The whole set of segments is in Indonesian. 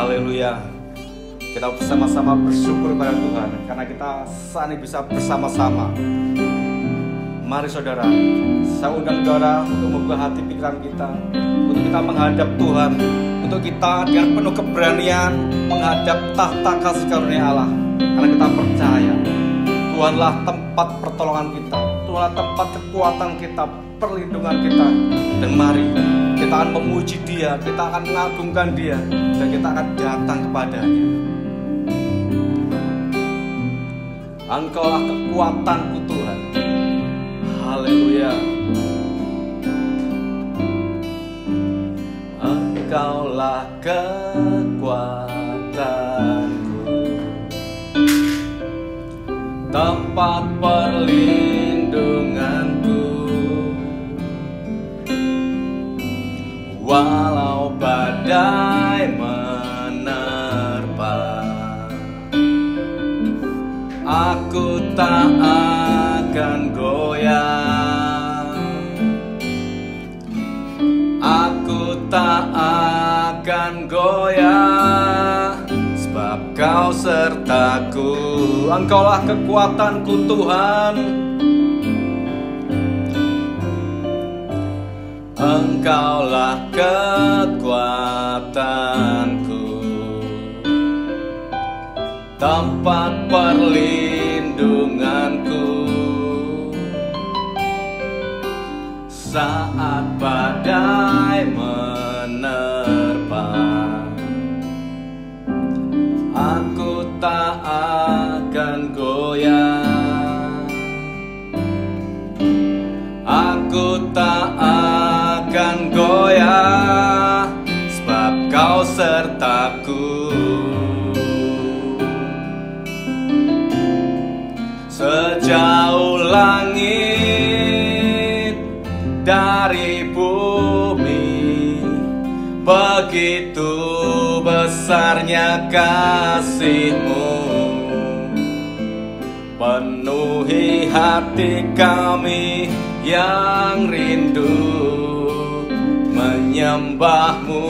Haleluya. Kita bersama-sama bersyukur pada Tuhan karena kita saat ini bisa bersama-sama. Mari saudara, saya undang saudara untuk membuka hati pikiran kita, untuk kita menghadap Tuhan, untuk kita dengan penuh keberanian menghadap tahta kasih karunia Allah. Karena kita percaya Tuhanlah tempat pertolongan kita, Tuhanlah tempat kekuatan kita, perlindungan kita. Dan mari kita akan memuji Dia, kita akan mengagungkan Dia, dan kita akan datang kepadanya. Engkaulah kekuatanku Tuhan. Haleluya. Engkaulah kekuatanku, tempat perlindunganku. Walau badai menerpa, aku tak akan goyah. Aku tak akan goyah, sebab Kau sertaku. Engkaulah kekuatanku Tuhan. Engkaulah kekuatanku, tempat perlindunganku. Saat badai menerpa, aku tak akan goyah. Aku tak akan goyah, sebab Kau sertaku. Sejauh langit dari bumi, begitu besarnya kasih-Mu. Penuhi hati kami yang rindu menyembah-Mu,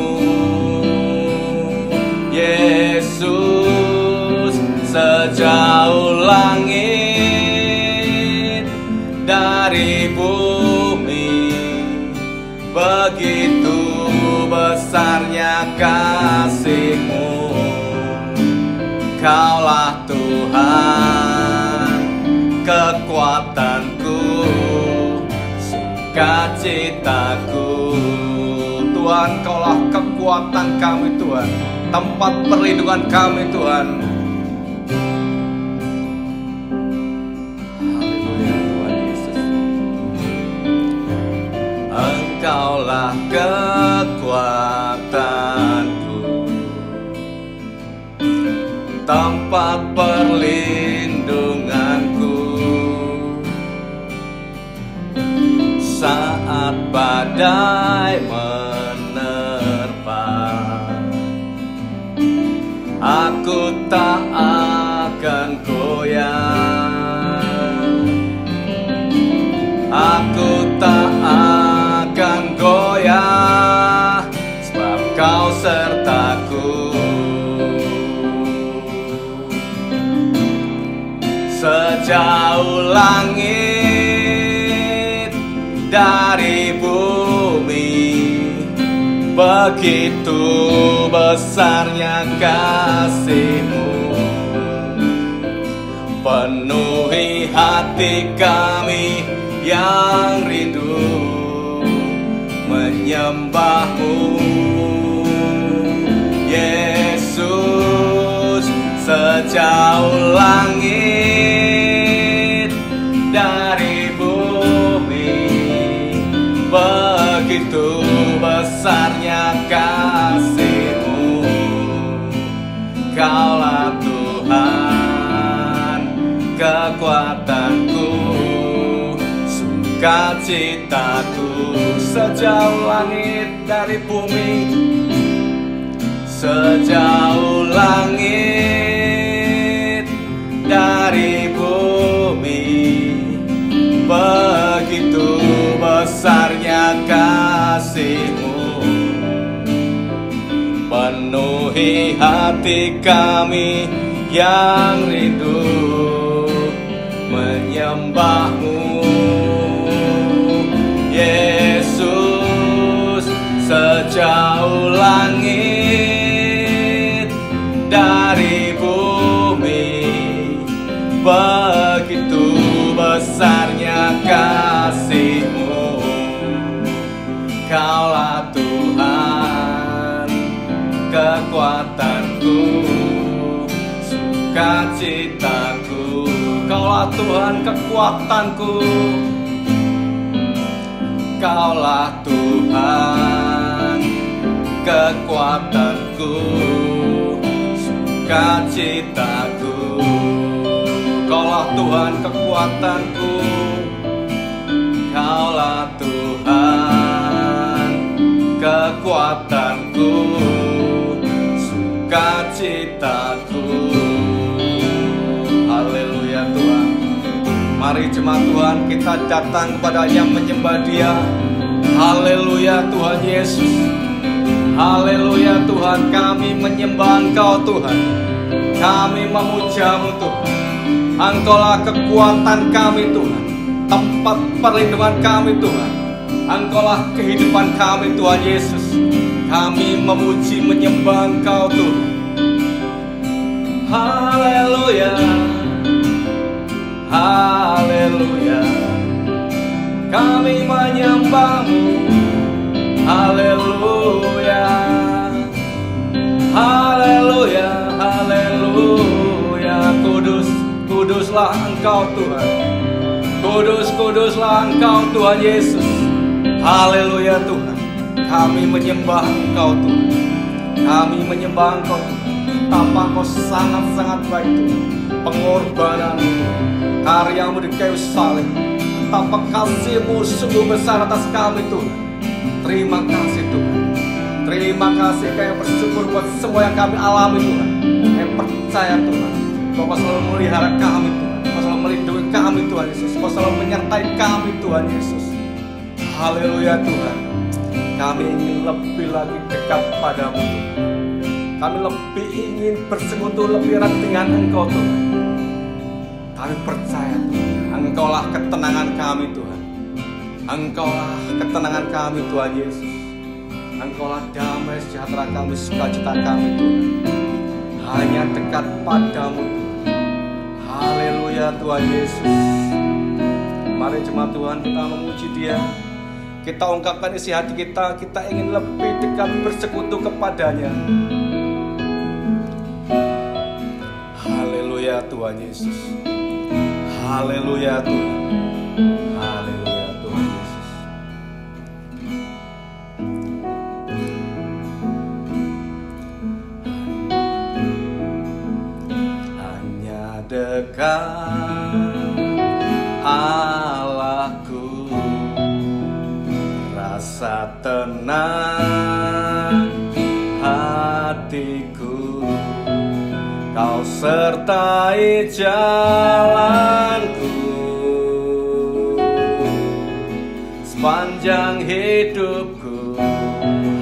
Yesus. Sejauh langit dari bumi, begitu besarnya kasih-Mu. Kaulah Tuhan, kekuatanku, sukacitaku. Tuhan, Kaulah kekuatan kami Tuhan, tempat perlindungan kami Tuhan. Haleluya Tuhan Yesus. Engkaulah kekuatanku, tempat perlindunganku. Saat badai menerpa, aku tak akan goyah. Aku tak akan goyah, sebab Kau sertaku. Sejauh langit dari bumi, begitu besarnya kasih-Mu. Penuhi hati kami yang rindu menyembah-Mu, Yesus. Sejauh langit dari bumi, begitu besarnya kasih-Mu. Kaulah Tuhan, kekuatanku, sukacitaku. Sejauh langit dari bumi, sejauh langit dari bumi, begitu besarnya kasih-Mu. Penuhi di hati kami yang rindu menyembah-Mu. Yesus, sejauh langit dari bumi, begitu besarnya kasih-Mu. Kaulah Tuhan, kekuatanku, sukacitaku. Kaulah Tuhan, kekuatanku. Kaulah Tuhan, kekuatanku, sukacitaku. Kaulah Tuhan, kekuatanku. Kaulah Tuhan, kekuatanku, sukacitaku. Haleluya Tuhan. Mari jemaat Tuhan, kita datang kepada yang menyembah Dia. Haleluya Tuhan Yesus. Haleluya Tuhan, kami menyembah Engkau Tuhan. Kami memuja-Mu Tuhan. Engkaulah kekuatan kami Tuhan, tempat perlindungan kami Tuhan. Engkaulah kehidupan kami Tuhan Yesus. Kami memuji menyembah Engkau Tuhan. Haleluya, haleluya, kami menyembah-Mu. Haleluya, haleluya, haleluya. Kudus, kuduslah Engkau Tuhan. Kudus, kuduslah Engkau Tuhan Yesus. Haleluya Tuhan. Kami menyembah Engkau Tuhan. Kami menyembah Engkau Tuhan. Betapa Engkau sangat-sangat baik Tuhan. Pengorbanan-Mu, karya-Mu di kayu salib. Betapa kasih-Mu sungguh besar atas kami Tuhan. Terima kasih Tuhan. Terima kasih, kami bersyukur buat semua yang kami alami Tuhan. Kami percaya Tuhan, Kau selalu melihara kami Tuhan. Kau selalu melindungi kami Tuhan Yesus. Kau selalu menyertai kami Tuhan Yesus. Haleluya Tuhan. Kami ingin lebih lagi dekat padamu Tuhan. Kami lebih ingin bersekutu lebih erat dengan Engkau Tuhan. Kami percaya Tuhan, Engkaulah ketenangan kami Tuhan. Engkaulah ketenangan kami Tuhan Yesus. Engkaulah damai sejahtera kami, sukacita kami Tuhan. Hanya dekat padamu Tuhan. Haleluya Tuhan Yesus. Mari jemaat Tuhan, kita memuji Dia. Kita ungkapkan isi hati kita. Kita ingin lebih dekat bersekutu kepadanya. Haleluya Tuhan Yesus. Haleluya Tuhan. Haleluya Tuhan Yesus. Hanya dekat Allahku, rasa tenang hatiku. Kau sertai jalanku sepanjang hidupku.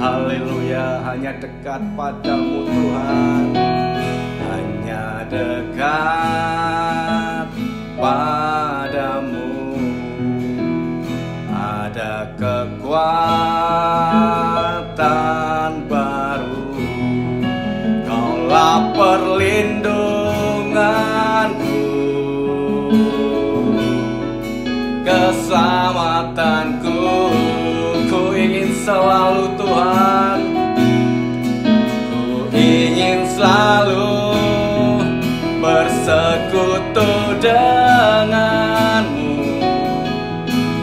Haleluya, hanya dekat padamu Tuhan. Hanya dekat padamu ada kekuatan baru. Kaulah perlindunganku, keselamatanku. Ku ingin selalu Tuhan, ku ingin selalu bersekutu denganmu,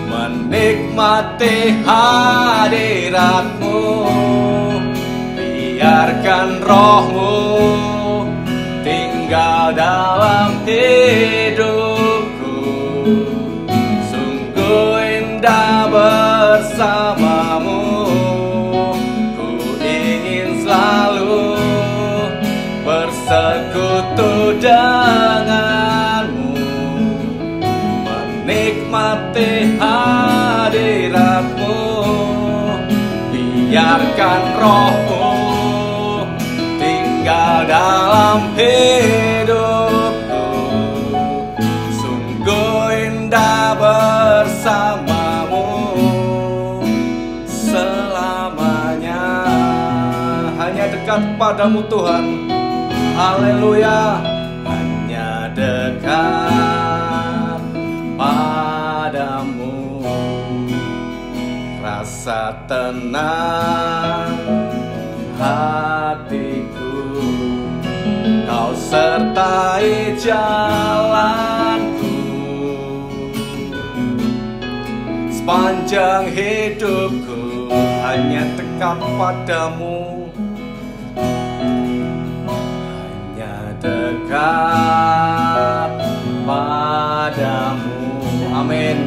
menikmati hadiratmu. Biarkan rohmu tinggal dalam hidupku. Sungguh indah bersamamu. Ku ingin selalu bersekutu denganmu, menikmati hadiratmu. Biarkan rohmu dalam hidupku, sungguh indah bersamamu selamanya. Hanya dekat padamu Tuhan, haleluya. Hanya dekat padamu, rasa tenang hatiku, kau sertai jalanku sepanjang hidupku. Hanya dekat padamu, hanya dekat padamu. Amin.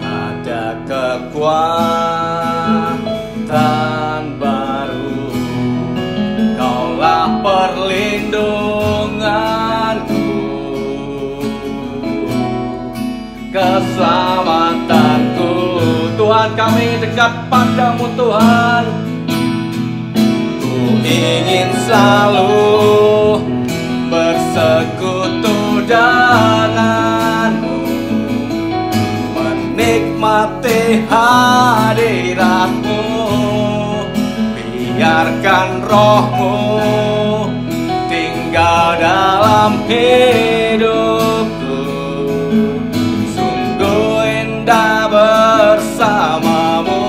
Ada kekuatan baru, kaulah perlindunganku, keselamatanku. Tuhan, kami dekat padamu Tuhan. Ku ingin selalu bersekutu denganmu, menikmati hadiratmu. Biarkan rohmu tinggal dalam hidupku, sungguh indah bersamamu.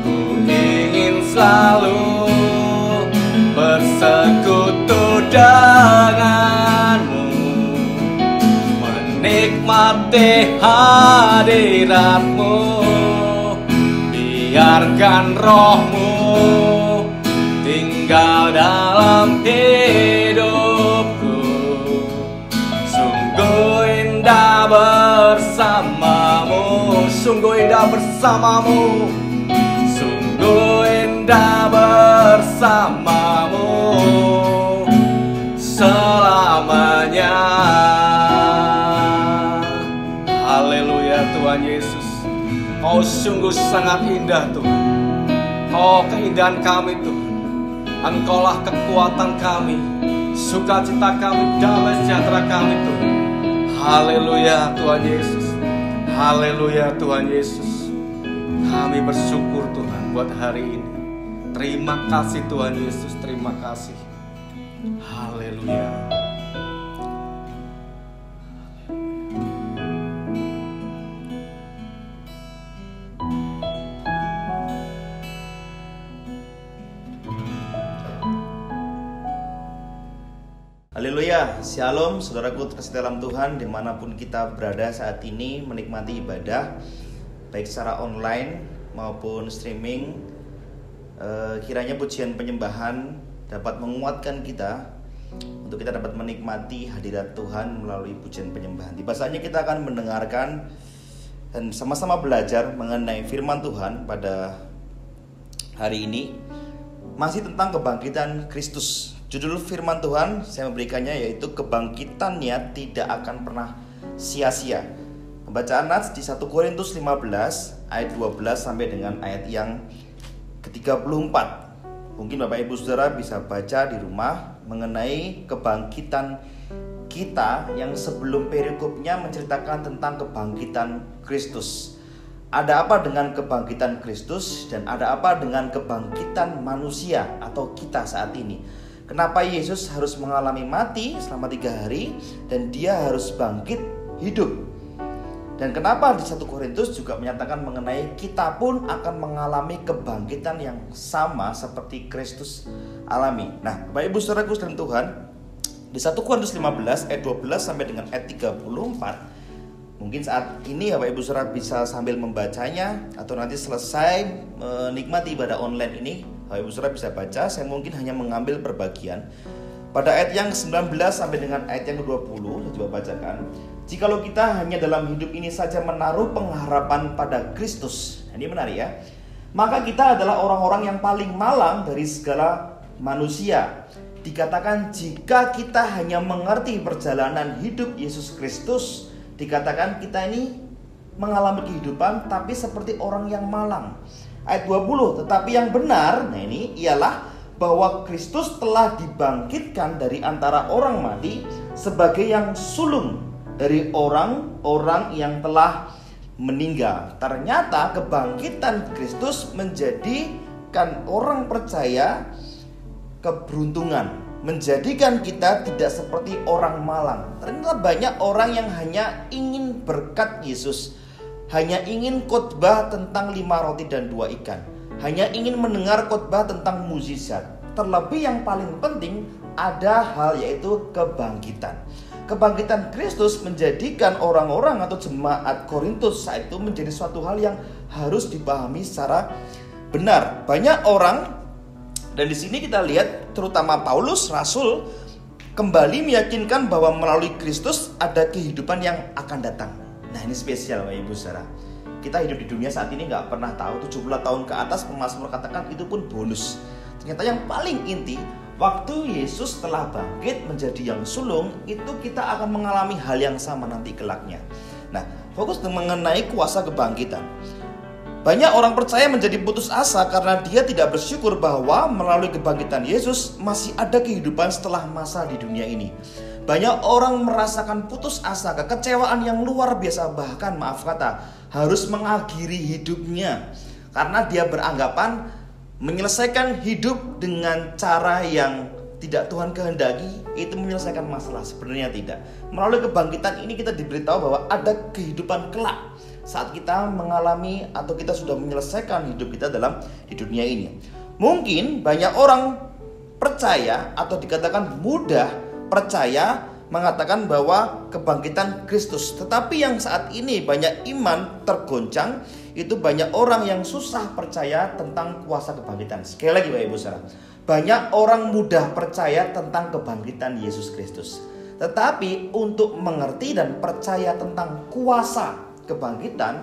Ku ingin selalu bersekutu denganmu, menikmati hadiratmu. Biarkan rohmu tinggal dalam hidupku, sungguh indah bersamamu, sungguh indah bersamamu, sungguh indah bersamamu selamanya. Haleluya Tuhan Yesus, Kau sungguh sangat indah Tuhan. Oh, keindahan kami Tuhan, Engkaulah kekuatan kami, sukacita kami, damai sejahtera kami Tuhan. Haleluya Tuhan Yesus, haleluya Tuhan Yesus. Kami bersyukur Tuhan buat hari ini. Terima kasih Tuhan Yesus, terima kasih. Haleluya. Haleluya, shalom saudaraku terkasih dalam Tuhan, dimanapun kita berada saat ini menikmati ibadah baik secara online maupun streaming. Kiranya pujian penyembahan dapat menguatkan kita untuk kita dapat menikmati hadirat Tuhan melalui pujian penyembahan. Tiba saatnya kita akan mendengarkan dan sama-sama belajar mengenai firman Tuhan pada hari ini, masih tentang kebangkitan Kristus. Judul firman Tuhan saya memberikannya yaitu kebangkitannya tidak akan pernah sia-sia. Pembacaan nats di 1 Korintus 15 ayat 12 sampai dengan ayat yang ke-34. Mungkin Bapak Ibu Saudara bisa baca di rumah mengenai kebangkitan kita yang sebelum perikopnya menceritakan tentang kebangkitan Kristus. Ada apa dengan kebangkitan Kristus dan ada apa dengan kebangkitan manusia atau kita saat ini? Kenapa Yesus harus mengalami mati selama 3 hari dan dia harus bangkit hidup? Dan kenapa di 1 Korintus juga menyatakan mengenai kita pun akan mengalami kebangkitan yang sama seperti Kristus alami. Nah, Bapak Ibu Saudaraku dalam Tuhan, di 1 Korintus 15 ayat 12 sampai dengan ayat 34. Mungkin saat ini Bapak Ibu Saudara bisa sambil membacanya atau nanti selesai menikmati ibadah online ini Bapak Ibu Saudara bisa baca. Saya mungkin hanya mengambil perbagian. Pada ayat yang 19 sampai dengan ayat yang ke-20 saya coba bacakan. Jikalau kita hanya dalam hidup ini saja menaruh pengharapan pada Kristus. Ini menarik ya. Maka kita adalah orang-orang yang paling malang dari segala manusia. Dikatakan jika kita hanya mengerti perjalanan hidup Yesus Kristus, dikatakan kita ini mengalami kehidupan tapi seperti orang yang malang. Ayat 20, tetapi yang benar, nah ini ialah bahwa Kristus telah dibangkitkan dari antara orang mati sebagai yang sulung dari orang-orang yang telah meninggal. Ternyata kebangkitan Kristus menjadikan orang percaya keberuntungan, menjadikan kita tidak seperti orang malang. Ternyata banyak orang yang hanya ingin berkat Yesus, hanya ingin khotbah tentang 5 roti dan 2 ikan, hanya ingin mendengar khotbah tentang mukjizat. Terlebih yang paling penting ada hal, yaitu kebangkitan. Kebangkitan Kristus menjadikan orang-orang atau jemaat Korintus saat itu menjadi suatu hal yang harus dipahami secara benar. Banyak orang, dan di sini kita lihat terutama Paulus Rasul kembali meyakinkan bahwa melalui Kristus ada kehidupan yang akan datang. Nah, ini spesial Bapak Ibu Saudara. Kita hidup di dunia saat ini nggak pernah tahu 70 tahun ke atas, pemazmur katakan itu pun bonus. Ternyata yang paling inti, waktu Yesus telah bangkit menjadi yang sulung, itu kita akan mengalami hal yang sama nanti kelaknya. Nah, fokus mengenai kuasa kebangkitan. Banyak orang percaya menjadi putus asa karena dia tidak bersyukur bahwa melalui kebangkitan Yesus masih ada kehidupan setelah masa di dunia ini. Banyak orang merasakan putus asa, kekecewaan yang luar biasa, bahkan maaf kata harus mengakhiri hidupnya karena dia beranggapan menyelesaikan hidup dengan cara yang tidak Tuhan kehendaki itu menyelesaikan masalah. Sebenarnya tidak. Melalui kebangkitan ini kita diberitahu bahwa ada kehidupan kelak saat kita mengalami atau kita sudah menyelesaikan hidup kita di dunia ini. Mungkin banyak orang percaya atau dikatakan mudah percaya mengatakan bahwa kebangkitan Kristus. Tetapi yang saat ini banyak iman tergoncang, itu banyak orang yang susah percaya tentang kuasa kebangkitan. Sekali lagi Bapak Ibu Saudara, banyak orang mudah percaya tentang kebangkitan Yesus Kristus. Tetapi untuk mengerti dan percaya tentang kuasa kebangkitan,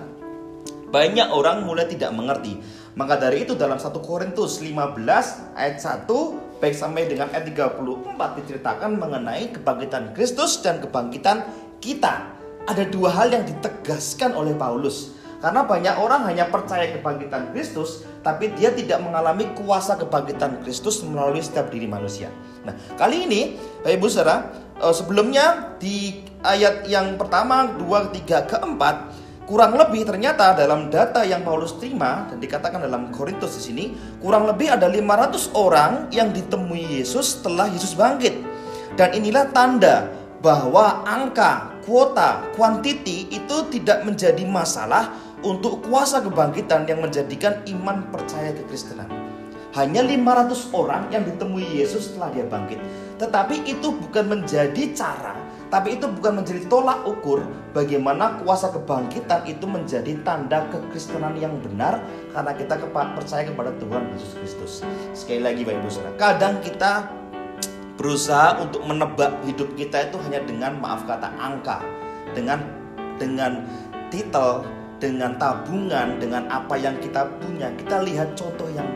banyak orang mulai tidak mengerti. Maka dari itu dalam 1 Korintus 15 ayat 1 baik sampai dengan ayat 34 diceritakan mengenai kebangkitan Kristus dan kebangkitan kita. Ada dua hal yang ditegaskan oleh Paulus. Karena banyak orang hanya percaya kebangkitan Kristus, tapi dia tidak mengalami kuasa kebangkitan Kristus melalui setiap diri manusia. Nah, kali ini Bapak Ibu Saudara, sebelumnya di ayat yang pertama, 2, 3, ke-4, kurang lebih ternyata dalam data yang Paulus terima dan dikatakan dalam Korintus di sini, kurang lebih ada 500 orang yang ditemui Yesus setelah Yesus bangkit. Dan inilah tanda bahwa angka, kuota, kuantiti itu tidak menjadi masalah untuk kuasa kebangkitan yang menjadikan iman percaya kekristenan. Hanya 500 orang yang ditemui Yesus setelah dia bangkit. Tetapi itu bukan menjadi cara, tapi itu bukan menjadi tolak ukur bagaimana kuasa kebangkitan itu menjadi tanda kekristenan yang benar karena kita percaya kepada Tuhan Yesus Kristus. Sekali lagi Bapak Ibu Saudara, kadang kita berusaha untuk menebak hidup kita itu hanya dengan maaf kata angka, dengan titel, dengan tabungan, dengan apa yang kita punya. Kita lihat contoh yang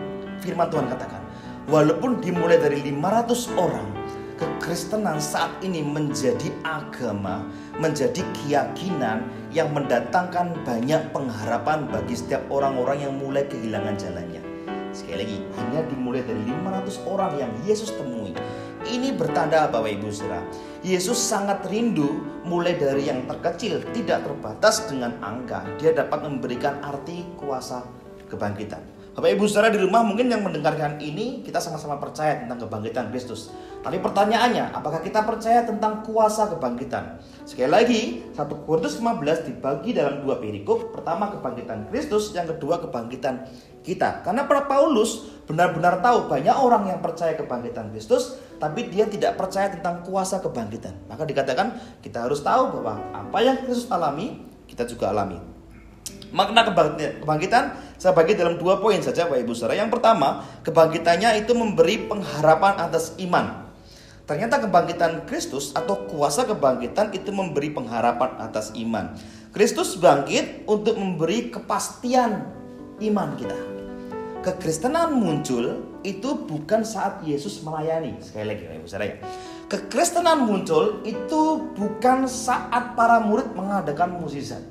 firman Tuhan katakan, walaupun dimulai dari 500 orang, kekristenan saat ini menjadi agama, menjadi keyakinan yang mendatangkan banyak pengharapan bagi setiap orang-orang yang mulai kehilangan jalannya. Sekali lagi, hanya dimulai dari 500 orang yang Yesus temui. Ini bertanda Bapak Ibu Saudara, Yesus sangat rindu mulai dari yang terkecil, tidak terbatas dengan angka. Dia dapat memberikan arti kuasa kebangkitan. Bapak Ibu Saudara di rumah mungkin yang mendengarkan ini, kita sama-sama percaya tentang kebangkitan Kristus. Tapi pertanyaannya, apakah kita percaya tentang kuasa kebangkitan? Sekali lagi, 1 Korintus 15 dibagi dalam 2 perikop. Pertama kebangkitan Kristus, yang kedua kebangkitan kita. Karena Paulus benar-benar tahu banyak orang yang percaya kebangkitan Kristus, tapi dia tidak percaya tentang kuasa kebangkitan. Maka dikatakan kita harus tahu bahwa apa yang Kristus alami, kita juga alami. Makna kebangkitan saya bagi dalam 2 poin saja Bapak Ibu Saudara. Yang pertama, kebangkitannya itu memberi pengharapan atas iman. Ternyata kebangkitan Kristus atau kuasa kebangkitan itu memberi pengharapan atas iman. Kristus bangkit untuk memberi kepastian iman kita. Kekristenan muncul itu bukan saat Yesus melayani. Sekali lagi Bapak Ibu Saudara ya. Kekristenan muncul itu bukan saat para murid mengadakan mukjizat.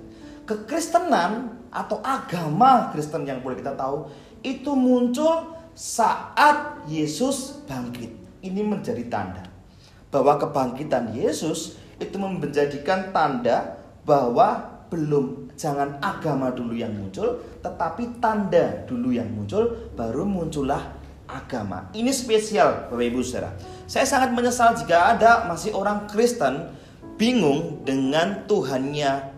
Kekristenan atau agama Kristen yang boleh kita tahu itu muncul saat Yesus bangkit. Ini menjadi tanda bahwa kebangkitan Yesus itu menjadikan tanda bahwa jangan agama dulu yang muncul, tetapi tanda dulu yang muncul, baru muncullah agama. Ini spesial Bapak Ibu Saudara. Saya sangat menyesal jika ada masih orang Kristen bingung dengan Tuhannya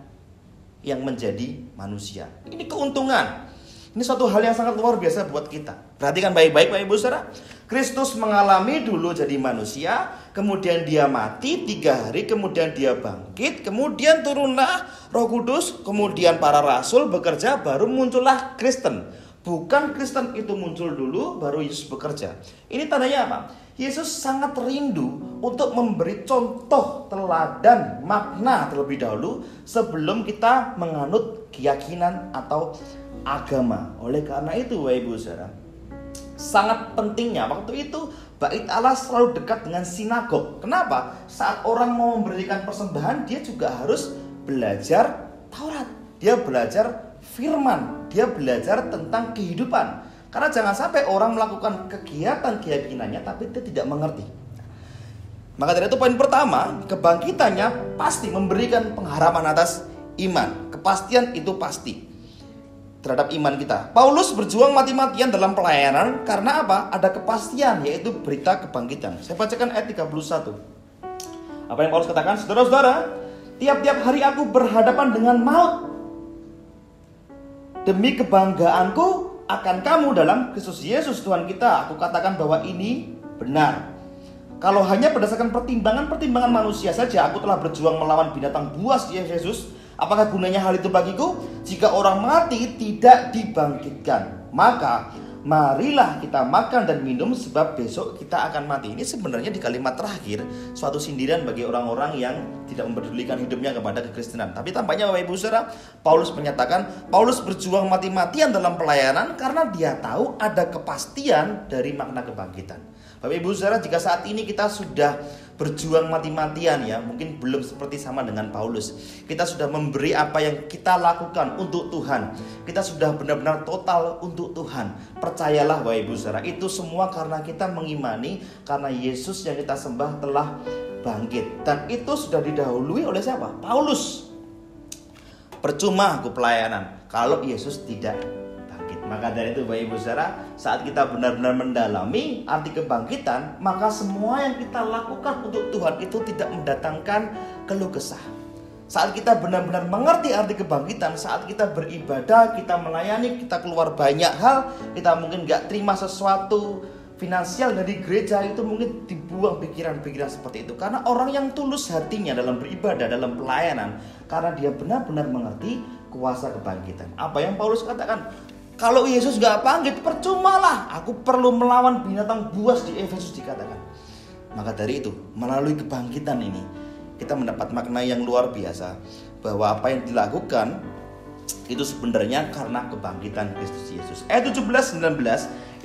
yang menjadi manusia. Ini keuntungan. Ini suatu hal yang sangat luar biasa buat kita. Perhatikan baik-baik Bapak Ibu Saudara. Kristus mengalami dulu jadi manusia, kemudian dia mati 3 hari, kemudian dia bangkit, kemudian turunlah Roh Kudus, kemudian para rasul bekerja, baru muncullah Kristen. Bukan Kristen itu muncul dulu, baru Yesus bekerja. Ini tandanya apa? Yesus sangat rindu untuk memberi contoh, teladan, makna terlebih dahulu sebelum kita menganut keyakinan atau agama. Oleh karena itu Bapak Ibu Saudara, sangat pentingnya waktu itu Bait Allah selalu dekat dengan sinagog. Kenapa? Saat orang mau memberikan persembahan, dia juga harus belajar Taurat. Dia belajar firman, dia belajar tentang kehidupan. Karena jangan sampai orang melakukan kegiatan keyakinannya tapi dia tidak mengerti. Maka dari itu poin pertama, kebangkitannya pasti memberikan pengharapan atas iman. Kepastian itu pasti terhadap iman kita. Paulus berjuang mati-matian dalam pelayanan karena apa? Ada kepastian, yaitu berita kebangkitan. Saya bacakan ayat 31. Apa yang Paulus katakan? Saudara-saudara, tiap-tiap hari aku berhadapan dengan maut. Demi kebanggaanku akan kamu dalam Kristus Yesus Tuhan kita, aku katakan bahwa ini benar. Kalau hanya berdasarkan pertimbangan manusia saja, aku telah berjuang melawan binatang buas di Efesus. Apakah gunanya hal itu bagiku? Jika orang mati tidak dibangkitkan, maka marilah kita makan dan minum, sebab besok kita akan mati. Ini sebenarnya di kalimat terakhir suatu sindiran bagi orang-orang yang tidak mempedulikan hidupnya kepada kekristenan. Tapi tampaknya Bapak Ibu Saudara, Paulus menyatakan Paulus berjuang mati-matian dalam pelayanan karena dia tahu ada kepastian dari makna kebangkitan. Bapak Ibu Saudara, jika saat ini kita sudah berjuang mati-matian, ya mungkin belum seperti sama dengan Paulus. Kita sudah memberi apa yang kita lakukan untuk Tuhan. Kita sudah benar-benar total untuk Tuhan. Percayalah Bapak Ibu Saudara, itu semua karena kita mengimani, karena Yesus yang kita sembah telah bangkit. Dan itu sudah didahului oleh siapa? Paulus. Percuma aku pelayanan kalau Yesus tidak bangkit. Maka dari itu Bapak Ibu Saudara, saat kita benar-benar mendalami arti kebangkitan, maka semua yang kita lakukan untuk Tuhan itu tidak mendatangkan keluh kesah. Saat kita benar-benar mengerti arti kebangkitan, saat kita beribadah, kita melayani, kita keluar banyak hal, kita mungkin gak terima sesuatu finansial dari gereja, itu mungkin dibuang pikiran-pikiran seperti itu. Karena orang yang tulus hatinya dalam beribadah, dalam pelayanan, karena dia benar-benar mengerti kuasa kebangkitan. Apa yang Paulus katakan? Kalau Yesus gak bangkit, percumalah aku perlu melawan binatang buas di Efesus, dikatakan. Maka dari itu, melalui kebangkitan ini, kita mendapat makna yang luar biasa, bahwa apa yang dilakukan itu sebenarnya karena kebangkitan Kristus Yesus. Ayat 17-19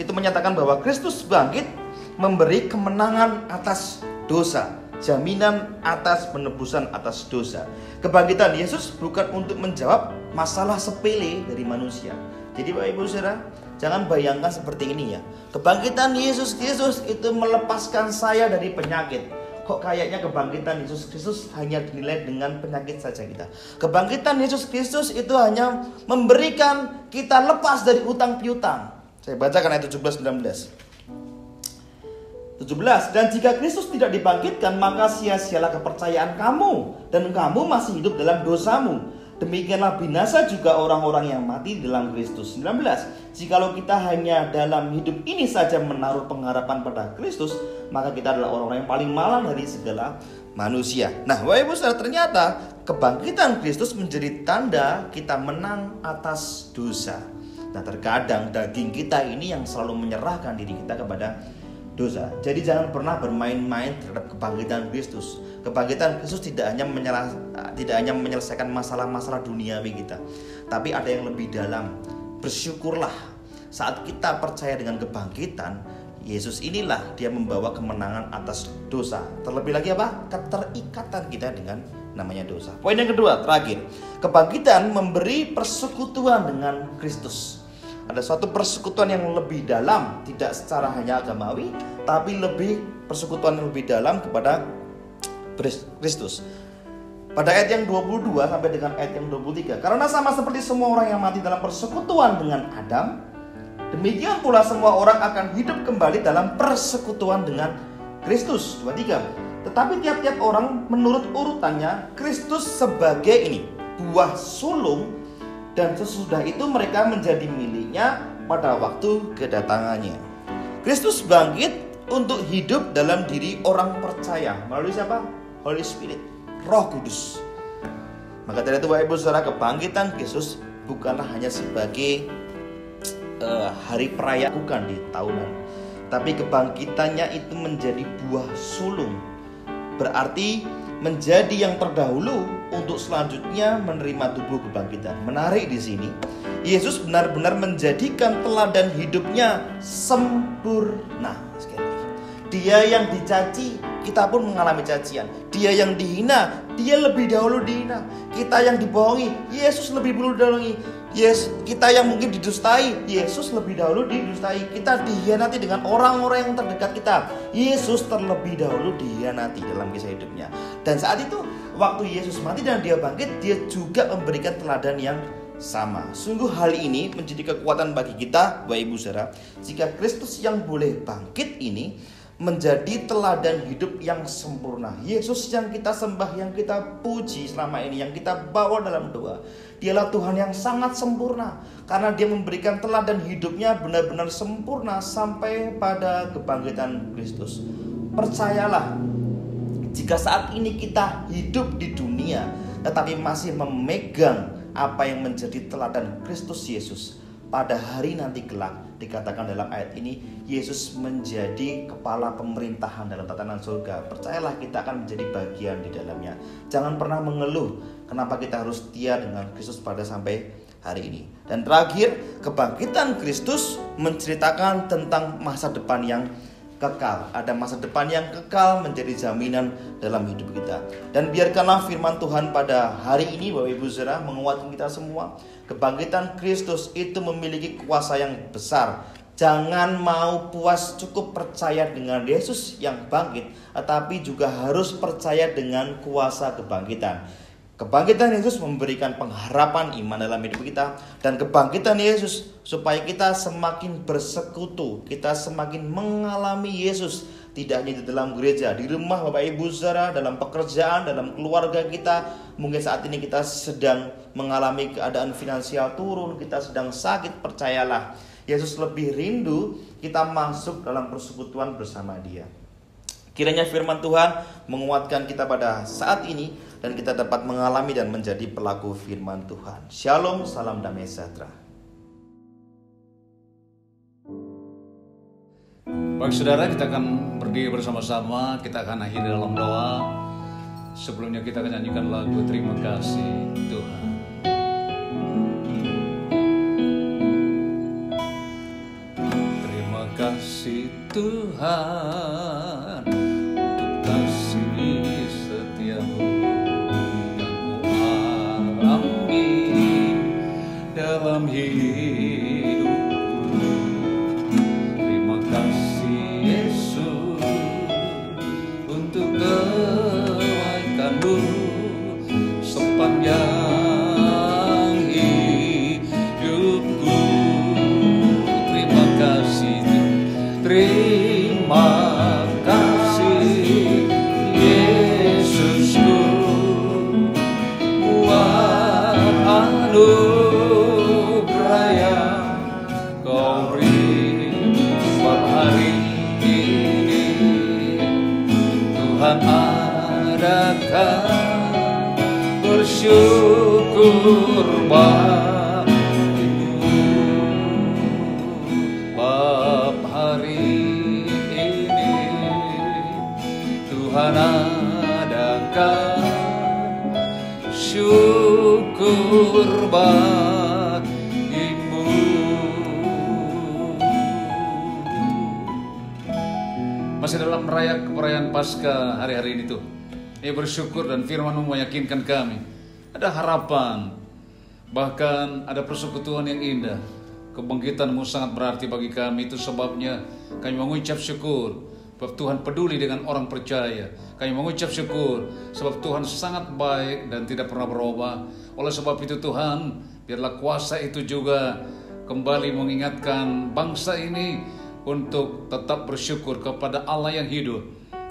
itu menyatakan bahwa Kristus bangkit memberi kemenangan atas dosa, jaminan atas penebusan atas dosa. Kebangkitan Yesus bukan untuk menjawab masalah sepele dari manusia. Jadi Bapak Ibu Saudara, jangan bayangkan seperti ini ya. Kebangkitan Yesus Kristus itu melepaskan saya dari penyakit. Kok kayaknya kebangkitan Yesus Kristus hanya dinilai dengan penyakit saja kita. Kebangkitan Yesus Kristus itu hanya memberikan kita lepas dari utang piutang. Saya bacakan ayat 17-19. 17. Dan jika Kristus tidak dibangkitkan, maka sia-sialah kepercayaan kamu, dan kamu masih hidup dalam dosamu. Demikianlah binasa juga orang-orang yang mati dalam Kristus. 19. Jikalau kita hanya dalam hidup ini saja menaruh pengharapan pada Kristus, maka kita adalah orang-orang yang paling malang dari segala manusia. Nah, Bapak Ibu Saudara, ternyata kebangkitan Kristus menjadi tanda kita menang atas dosa. Nah, terkadang daging kita ini yang selalu menyerahkan diri kita kepada dosa. Jadi jangan pernah bermain-main terhadap kebangkitan Kristus. Kebangkitan Kristus tidak hanya menyelesaikan masalah-masalah duniawi kita, tapi ada yang lebih dalam. Bersyukurlah saat kita percaya dengan kebangkitan Yesus, inilah dia membawa kemenangan atas dosa. Terlebih lagi apa? Keterikatan kita dengan namanya dosa. Poin yang kedua, terakhir, kebangkitan memberi persekutuan dengan Kristus. Ada suatu persekutuan yang lebih dalam, tidak secara hanya agamawi, tapi lebih persekutuan yang lebih dalam kepada Kristus. Pada ayat yang 22 sampai dengan ayat yang 23, karena sama seperti semua orang yang mati dalam persekutuan dengan Adam, demikian pula semua orang akan hidup kembali dalam persekutuan dengan Kristus. 23. Tetapi tiap-tiap orang menurut urutannya, Kristus sebagai ini buah sulung, dan sesudah itu mereka menjadi miliknya pada waktu kedatangannya. Kristus bangkit untuk hidup dalam diri orang percaya melalui siapa? Holy Spirit, Roh Kudus. Maka dari itu Bapak Ibu Saudara, kebangkitan Kristus bukanlah hanya sebagai hari perayaan bukan di tahunan, tapi kebangkitannya itu menjadi buah sulung, berarti menjadi yang terdahulu untuk selanjutnya menerima tubuh kebangkitan. Menarik di sini, Yesus benar-benar menjadikan teladan hidupnya sempurna. Sekali lagi, Dia yang dicaci, kita pun mengalami cacian. Dia yang dihina, Dia lebih dahulu dihina. Kita yang dibohongi, Yesus lebih dulu dibohongi. Kita yang mungkin didustai, Yesus lebih dahulu didustai. Kita dihianati dengan orang-orang yang terdekat kita, Yesus terlebih dahulu dihianati dalam kisah hidupnya. Dan saat itu, waktu Yesus mati dan Dia bangkit, Dia juga memberikan teladan yang sama. Sungguh hal ini menjadi kekuatan bagi kita, Bapak Ibu Saudara, jika Kristus yang boleh bangkit ini menjadi teladan hidup yang sempurna. Yesus yang kita sembah, yang kita puji selama ini, yang kita bawa dalam doa, Dialah Tuhan yang sangat sempurna, karena Dia memberikan teladan hidupnya benar-benar sempurna sampai pada kebangkitan Kristus. Percayalah, jika saat ini kita hidup di dunia tetapi masih memegang apa yang menjadi teladan Kristus Yesus, pada hari nanti kelak, dikatakan dalam ayat ini, Yesus menjadi kepala pemerintahan dalam tatanan surga. Percayalah, kita akan menjadi bagian di dalamnya. Jangan pernah mengeluh kenapa kita harus setia dengan Kristus pada sampai hari ini. Dan terakhir, kebangkitan Kristus menceritakan tentang masa depan yang kekal. Ada masa depan yang kekal menjadi jaminan dalam hidup kita. Dan biarkanlah firman Tuhan pada hari ini, Bapak Ibu Saudara, menguatkan kita semua. Kebangkitan Kristus itu memiliki kuasa yang besar. Jangan mau puas cukup percaya dengan Yesus yang bangkit, tetapi juga harus percaya dengan kuasa kebangkitan. Kebangkitan Yesus memberikan pengharapan iman dalam hidup kita, dan kebangkitan Yesus supaya kita semakin bersekutu, kita semakin mengalami Yesus, tidak hanya di dalam gereja, di rumah Bapak Ibu Saudara, dalam pekerjaan, dalam keluarga kita. Mungkin saat ini kita sedang mengalami keadaan finansial turun, kita sedang sakit, percayalah, Yesus lebih rindu kita masuk dalam persekutuan bersama Dia. Kiranya firman Tuhan menguatkan kita pada saat ini, dan kita dapat mengalami dan menjadi pelaku firman Tuhan. Shalom, salam damai sejahtera. Baik saudara, kita akan berdiri bersama-sama. Kita akan akhiri dalam doa. Sebelumnya kita akan nyanyikan lagu Terima Kasih Tuhan. Terima kasih Tuhan untuk kasih setiamu yang ku alami dalam hidupku. Terima kasih Yesus untuk kebaikan-Mu sepanjang hidupku. Terima kasih, terima kasih Yesusku, buat anugerah yang Kau beri buat hari ini. Tuhan adakan bersyukur bagimu. Bab hari ini Tuhan adakan syukur bagimu. Masih dalam perayaan Paskah hari-hari ini tuh, bersyukur dan firman-Mu meyakinkan kami ada harapan, bahkan ada persekutuan yang indah, Kebangkitan-Mu sangat berarti bagi kami. Itu sebabnya kami mengucap syukur sebab Tuhan peduli dengan orang percaya. Kami mengucap syukur sebab Tuhan sangat baik dan tidak pernah berubah. Oleh sebab itu Tuhan, biarlah kuasa itu juga kembali mengingatkan bangsa ini untuk tetap bersyukur kepada Allah yang hidup.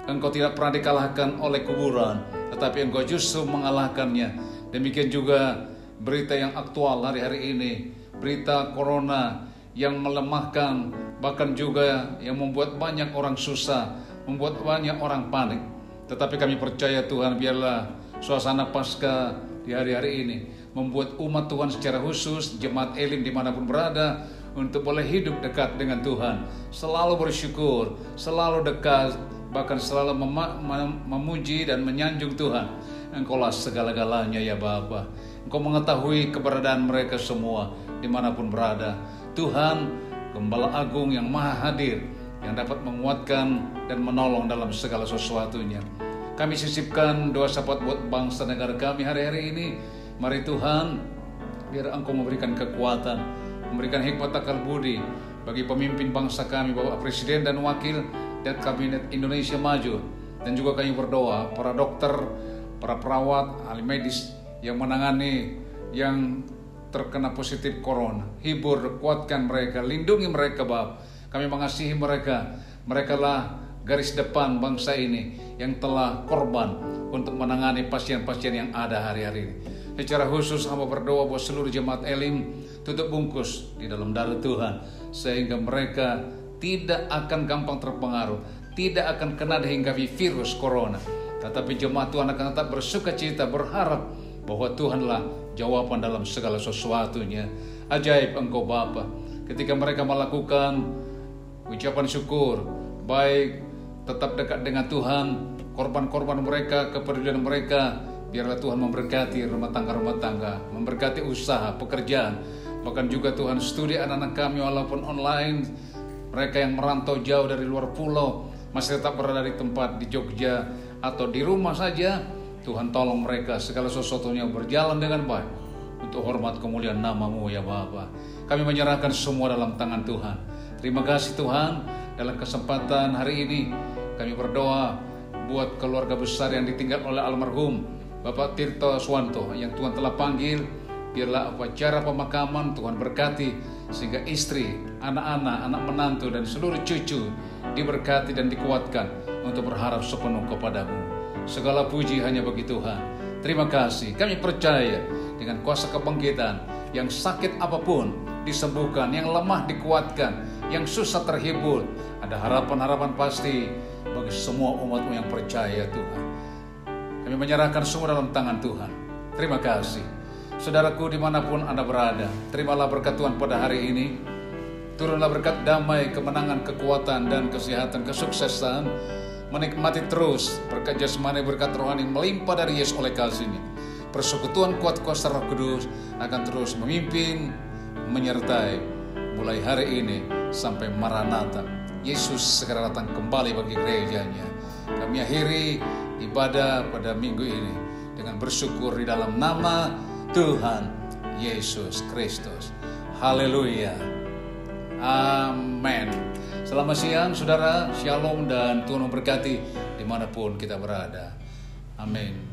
Engkau tidak pernah dikalahkan oleh kuburan, tetapi Engkau justru mengalahkannya. Demikian juga berita yang aktual hari-hari ini, berita corona yang melemahkan, bahkan juga yang membuat banyak orang susah, membuat banyak orang panik. Tetapi kami percaya Tuhan, biarlah suasana Paskah di hari-hari ini membuat umat Tuhan secara khusus, jemaat Elim dimanapun berada, untuk boleh hidup dekat dengan Tuhan, selalu bersyukur, selalu dekat, bahkan selalu memuji dan menyanjung Tuhan. Engkaulah segala-galanya ya Bapa. Engkau mengetahui keberadaan mereka semua dimanapun berada. Tuhan, Gembala Agung yang Maha Hadir, yang dapat menguatkan dan menolong dalam segala sesuatunya. Kami sisipkan doa syafaat buat bangsa negara kami hari-hari ini. Mari Tuhan, biar Engkau memberikan kekuatan, memberikan hikmat akal budi bagi pemimpin bangsa kami, Bapak Presiden dan Wakil dan Kabinet Indonesia Maju. Dan juga kami berdoa, para dokter, para perawat, ahli medis yang menangani yang terkena positif corona, hibur, kuatkan mereka, lindungi mereka Bapa. Kami mengasihi mereka. Merekalah garis depan bangsa ini yang telah korban untuk menangani pasien-pasien yang ada hari-hari ini. Secara khusus hamba berdoa buat seluruh jemaat Elim, tutup bungkus di dalam darah Tuhan, sehingga mereka tidak akan gampang terpengaruh, tidak akan kena dihinggapi virus corona. Tetapi jemaat Tuhan akan tetap bersuka cita, berharap bahwa Tuhanlah jawaban dalam segala sesuatunya. Ajaib Engkau Bapa, ketika mereka melakukan ucapan syukur, baik tetap dekat dengan Tuhan, korban-korban mereka, kepedulian mereka, biarlah Tuhan memberkati rumah tangga, memberkati usaha, pekerjaan, bahkan juga Tuhan studi anak-anak kami walaupun online, mereka yang merantau jauh dari luar pulau, masih tetap berada di tempat di Jogja atau di rumah saja. Tuhan tolong mereka segala sesuatunya berjalan dengan baik untuk hormat kemuliaan nama-Mu ya Bapa. Kami menyerahkan semua dalam tangan Tuhan. Terima kasih Tuhan, dalam kesempatan hari ini kami berdoa buat keluarga besar yang ditinggal oleh almarhum Bapak Tirto Swanto yang Tuhan telah panggil. Biarlah upacara pemakaman Tuhan berkati, sehingga istri, anak-anak, anak menantu dan seluruh cucu diberkati dan dikuatkan untuk berharap sepenuh kepadamu. Segala puji hanya bagi Tuhan. Terima kasih. Kami percaya dengan kuasa kebangkitan, yang sakit apapun disembuhkan, yang lemah dikuatkan, yang susah terhibur. Ada harapan-harapan pasti bagi semua umat-Mu yang percaya Tuhan. Kami menyerahkan semua dalam tangan Tuhan. Terima kasih. Saudaraku dimanapun Anda berada, terimalah berkat Tuhan pada hari ini. Turunlah berkat damai, kemenangan, kekuatan, dan kesehatan, kesuksesan. Menikmati terus berkat jasmani, berkat rohani melimpah dari Yesus oleh kasih-Nya. Persekutuan kuat kuasa Roh Kudus akan terus memimpin, menyertai mulai hari ini sampai Maranatha. Yesus segera datang kembali bagi gerejanya. Kami akhiri ibadah pada minggu ini dengan bersyukur di dalam nama Tuhan Yesus Kristus. Haleluya. Amin. Selamat siang saudara, shalom dan Tuhan memberkati dimanapun kita berada. Amin.